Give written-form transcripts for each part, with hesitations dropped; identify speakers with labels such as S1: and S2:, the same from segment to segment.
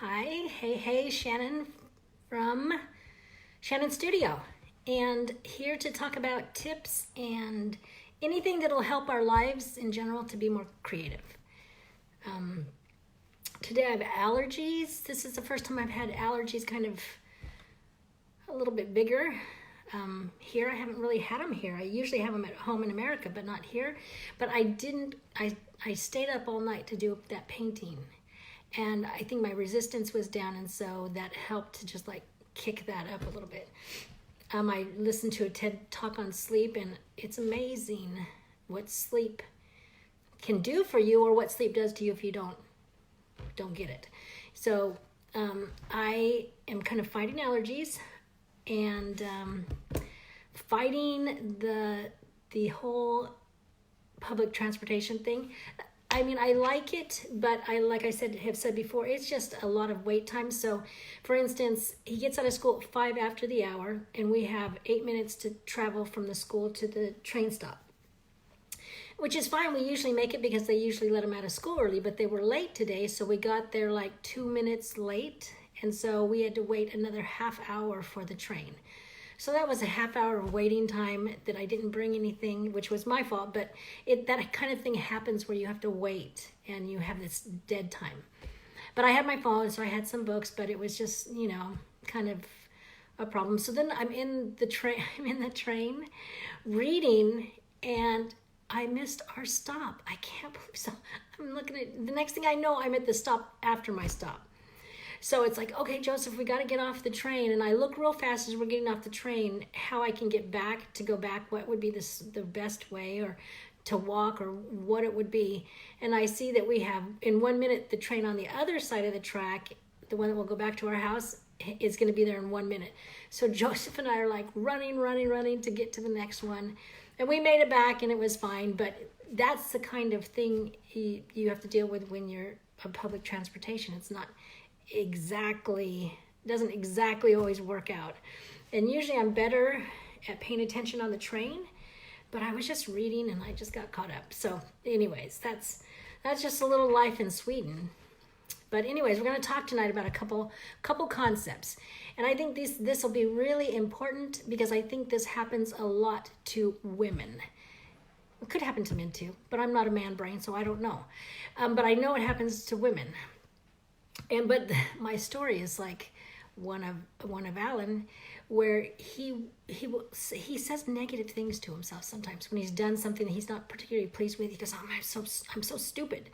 S1: Hi, hey, Shannon from Shannon Studio, and here to talk about tips and anything that'll help our lives in general to be more creative. Um, Today I have allergies. This is the first time I've had allergies kind of a little bit bigger. Here I haven't really had them here. I usually have them at home in America, but not here. But I stayed up all night to do that painting. And I think my resistance was down, and so that helped to just like kick that up a little bit. I listened to a TED talk on sleep, and it's amazing what sleep can do for you, or what sleep does to you if you don't get it. So I am kind of fighting allergies and fighting the whole public transportation thing. I mean, I like it, but like I have said before, it's just a lot of wait time. So, for instance, he gets out of school at 5 after the hour, and we have 8 minutes to travel from the school to the train stop, which is fine. We usually make it because they usually let them out of school early, but they were late today, so we got there like 2 minutes late, and so we had to wait another half hour for the train. So that was a half hour of waiting time that I didn't bring anything, which was my fault, but that kind of thing happens where you have to wait and you have this dead time. But I had my phone, so I had some books, but it was just, kind of a problem. So then I'm in the train reading, and I missed our stop. I can't believe so. I'm looking at the next thing I know, I'm at the stop after my stop. So it's like, okay, Joseph, we got to get off the train. And I look real fast as we're getting off the train, how I can get back, to go back, what would be the best way, or to walk, or what it would be. And I see that we have, in 1 minute, the train on the other side of the track, the one that will go back to our house, is going to be there in 1 minute. So Joseph and I are like running to get to the next one. And we made it back, and it was fine. But that's the kind of thing you have to deal with when you're on public transportation. It's not doesn't exactly always work out. And usually I'm better at paying attention on the train, but I was just reading and I just got caught up. So anyways, that's just a little life in Sweden. But anyways, we're going to talk tonight about a couple concepts. And I think this will be really important, because I think this happens a lot to women. It could happen to men too, but I'm not a man brain, so I don't know. But I know it happens to women. But my story is like one of Alan, where he says negative things to himself sometimes when he's done something that he's not particularly pleased with. He goes, "Oh, I'm so stupid,"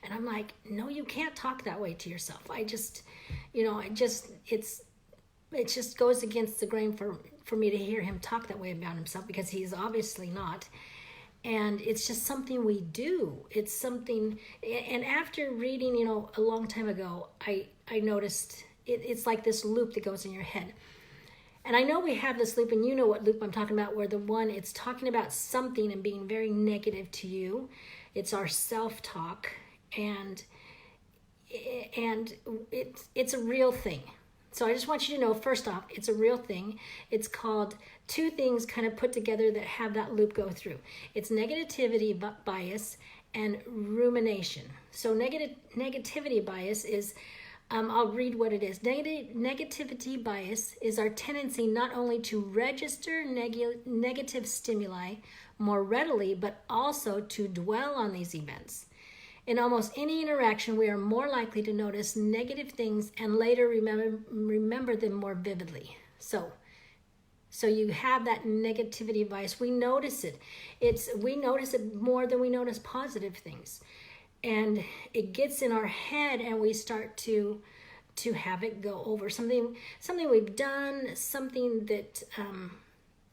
S1: and I'm like, "No, you can't talk that way to yourself." It just goes against the grain for me to hear him talk that way about himself, because he's obviously not. And it's just something we do. It's something, and after reading, a long time ago, I noticed it's like this loop that goes in your head. And I know we have this loop, and you know what loop I'm talking about, where it's talking about something and being very negative to you. It's our self-talk, and it's a real thing. So I just want you to know, first off, it's a real thing. It's called two things kind of put together that have that loop go through. It's negativity bias and rumination. So negativity bias is, I'll read what it is. Negativity bias is our tendency not only to register negative stimuli more readily, but also to dwell on these events. In almost any interaction, we are more likely to notice negative things and later remember them more vividly. So you have that negativity bias. We notice it. We notice it more than we notice positive things. And it gets in our head, and we start to have it go over. Something we've done, something that...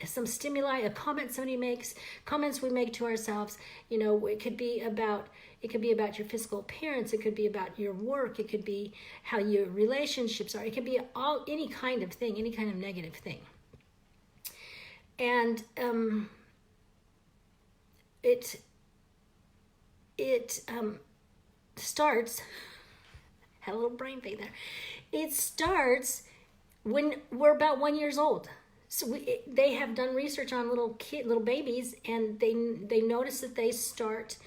S1: some stimuli, a comment somebody makes, comments we make to ourselves. It could be about your physical appearance. It could be about your work. It could be how your relationships are. It could be any kind of thing, any kind of negative thing. And it starts. Had a little brain fade there. It starts when we're about 1 year old. So they have done research on little babies, and they notice that they start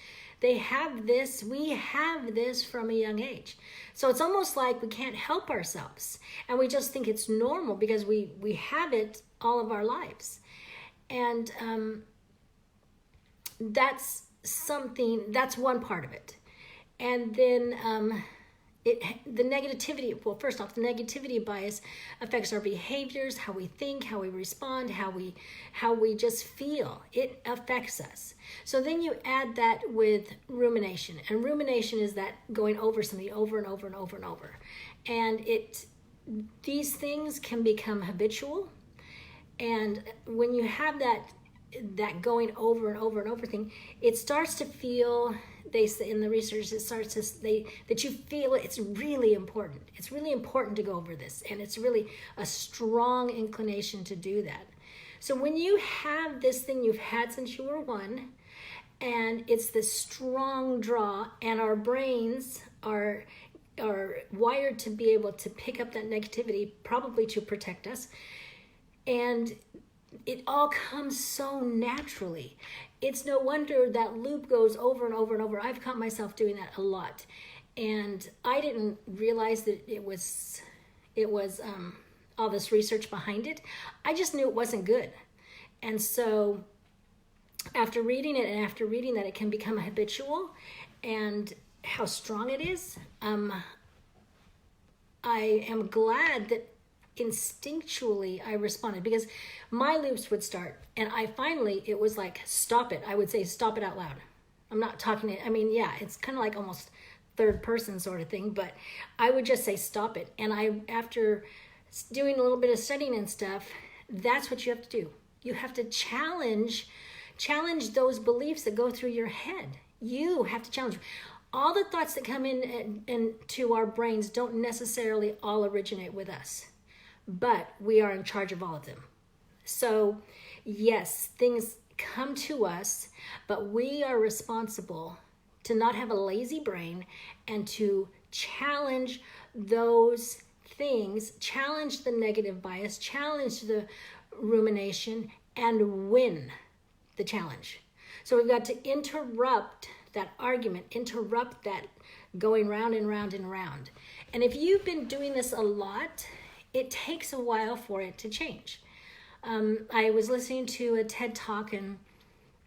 S1: They have this, we have this from a young age. So it's almost like we can't help ourselves. And we just think it's normal because we have it all of our lives. And that's one part of it. And then the negativity, well, first off, the negativity bias affects our behaviors, how we think, how we respond, how we just feel. It affects us. So then you add that with rumination, and rumination is that going over something over and over and over and over. And these things can become habitual. And when you have that going over and over and over thing, it starts to feel, they say in the research, it starts to that you feel it's really important. It's really important to go over this, and it's really a strong inclination to do that. So when you have this thing you've had since you were one, and it's this strong draw, and our brains are wired to be able to pick up that negativity, probably to protect us, and it all comes so naturally. It's no wonder that loop goes over and over and over. I've caught myself doing that a lot. And I didn't realize that it was all this research behind it. I just knew it wasn't good. And so after reading it and after reading that it can become habitual and how strong it is, I am glad that instinctually I responded, because my loops would start, and it was like, stop it. I would say, stop it out loud. I'm not talking it. I mean, yeah, it's kind of like almost third person sort of thing, but I would just say, stop it. And after doing a little bit of studying and stuff, that's what you have to do. You have to challenge those beliefs that go through your head. You have to challenge. All the thoughts that come into our brains don't necessarily all originate with us, but we are in charge of all of them. So yes, things come to us, but we are responsible to not have a lazy brain and to challenge those things, challenge the negative bias, challenge the rumination, and win the challenge. So we've got to interrupt that argument, interrupt that going round and round and round. And if you've been doing this a lot, it takes a while for it to change. I was listening to a TED Talk, and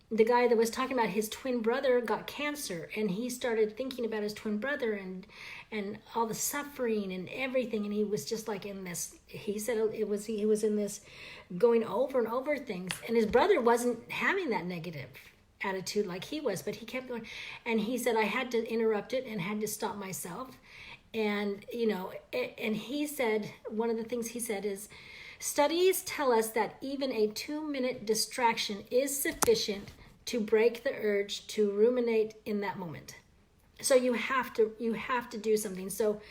S1: the guy that was talking about his twin brother got cancer, and he started thinking about his twin brother and all the suffering and everything, and he was just like in this, he said he was in this going over and over things, and his brother wasn't having that negative attitude like he was, but he kept going, and he said, I had to interrupt it and had to stop myself. And and he said, one of the things he said is, studies tell us that even a 2-minute distraction is sufficient to break the urge to ruminate in that moment. So you have to do something. So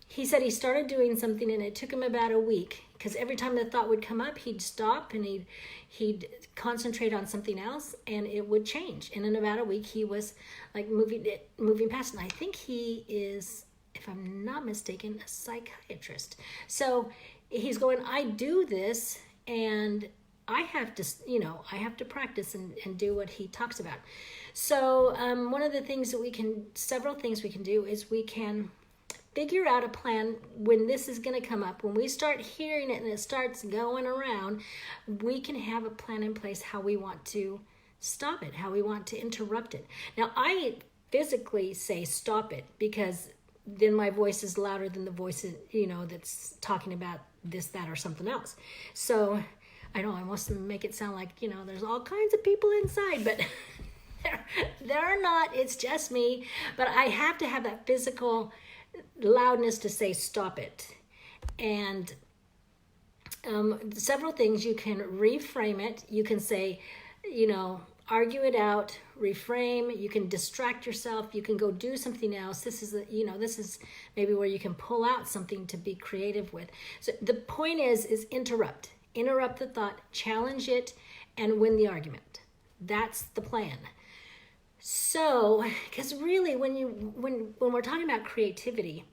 S1: he said he started doing something, and it took him about a week, because every time the thought would come up, he'd stop and he'd concentrate on something else, and it would change. And in about a week, he was like moving past. And I think he is, if I'm not mistaken, a psychiatrist. So he's going, I do this, and I have to practice and do what he talks about. So one of the things several things we can do is we can figure out a plan when this is going to come up. When we start hearing it and it starts going around, we can have a plan in place how we want to stop it, how we want to interrupt it. Now, I physically say stop it, because then my voice is louder than the voice, that's talking about this, that, or something else. So I know I must make it sound like, there's all kinds of people inside, but there are not. It's just me. But I have to have that physical loudness to say stop it. And several things, you can reframe it. You can say, argue it out, reframe. You can distract yourself. You can go do something else. This is maybe where you can pull out something to be creative with. So the point is interrupt the thought, challenge it, and win the argument. That's the plan. So, because really, when we're talking about creativity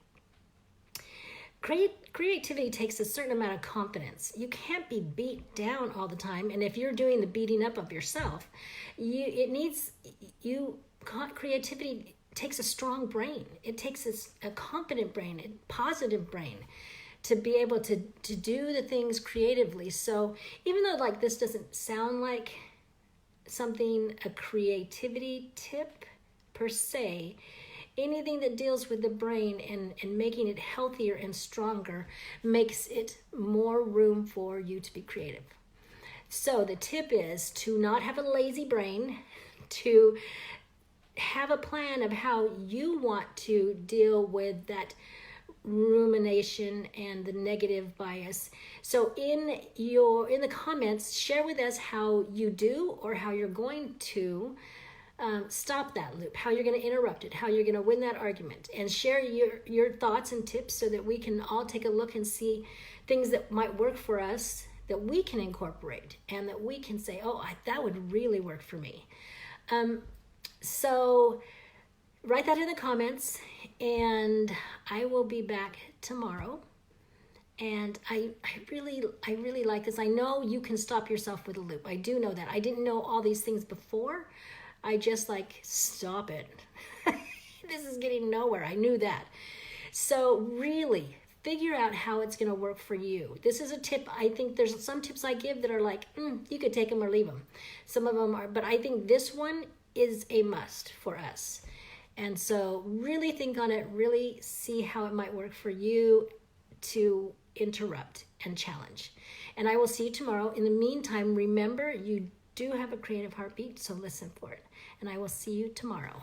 S1: takes a certain amount of confidence. You can't be beat down all the time, and if you're doing the beating up of yourself, you creativity takes a strong brain. It takes a confident brain, a positive brain, to be able to do the things creatively. So even though like this doesn't sound like something, a creativity tip per se, anything that deals with the brain and making it healthier and stronger makes it more room for you to be creative. So the tip is to not have a lazy brain, to have a plan of how you want to deal with that rumination and the negative bias. So in the comments, share with us how you do or how you're going to stop that loop, how you're going to interrupt it, how you're going to win that argument, and share your thoughts and tips so that we can all take a look and see things that might work for us that we can incorporate and that we can say, oh, that would really work for me. So write that in the comments, and I will be back tomorrow. And I really like this. I know you can stop yourself with a loop. I do know that. I didn't know all these things before. I just like, stop it. This is getting nowhere. I knew that. So really figure out how it's going to work for you. This is a tip. I think there's some tips I give that are like, you could take them or leave them. Some of them are, but I think this one is a must for us. And so really think on it, really see how it might work for you to interrupt and challenge. And I will see you tomorrow. In the meantime, remember, you do have a creative heartbeat, so listen for it. And I will see you tomorrow.